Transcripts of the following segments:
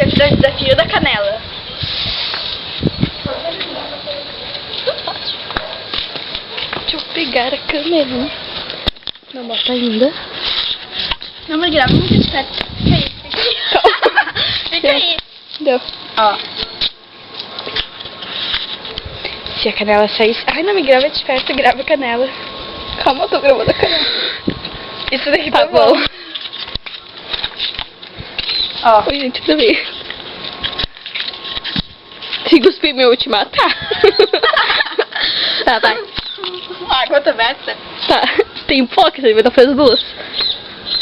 gente vai fazer o desafio da canela. Deixa eu pegar a câmera. Não bota ainda. Não, mas grava muito de perto. Fica aí. Fica aí. Deu. Ó. Se a canela sair... Ai, não me grava de perto, grava a canela. Calma, eu tô gravando a canela. Isso daqui Tá foi bom. Ó. Oi, gente, tudo bem? Se cuspir meu, eu te matar. Tá, vai. Ah, quanta besta. Tá. Tem pó que você vai dar para as duas?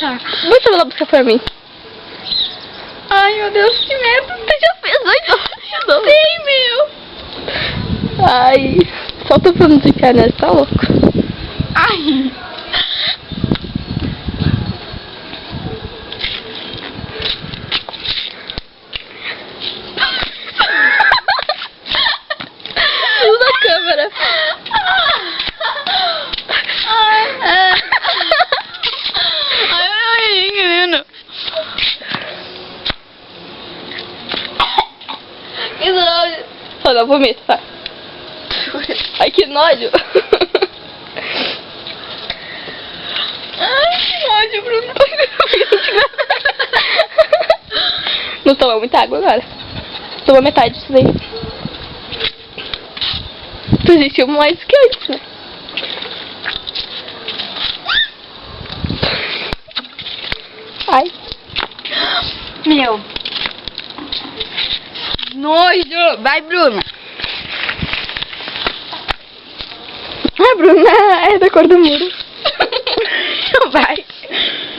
Tá. Você vai lá buscar pra mim. Ai, meu Deus, que medo. Você já fez 8 anos? Sim, meu. Ai, só tô falando de canela, tá louco? Ai. Tudo na câmera. Ai, menino. Que nojo. Só não vomito, tá? Ai, que nojo. Ai, que nojo, Bruno. Não toma muita água agora. Toma metade disso daí. Tu existiu mais que antes, né? Ai. Meu. Nojo. Vai, Bruna. A Bruna é da cor do muro. Vai.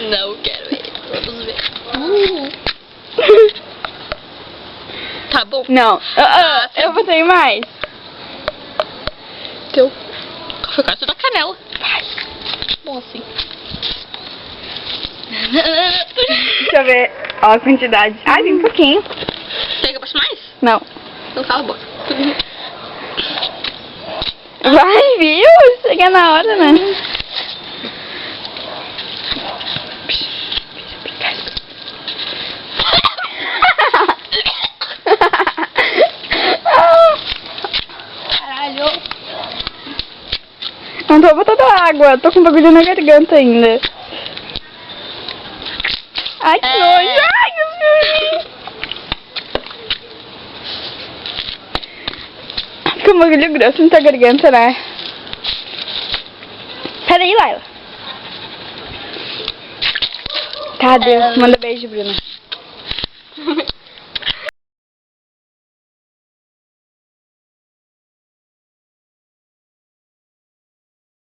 Não quero ver. Vamos ver. Tá bom. Não. Eu botei mais. Teu. Foi quase da canela. Vai. Bom assim. Deixa eu ver. Ó a quantidade. Ai, tem um pouquinho. Quer que eu passe mais? Não. Não cala a boca. Vai, viu? Chega na hora, né? Caralho. Não tô botando água. Tô com bagulho na garganta ainda. Ai, que nojo. Ai, que nojo. Fica um bagulho grosso na tua garganta, né? Peraí, Laila. Tá, Deus. Manda beijo, Bruna.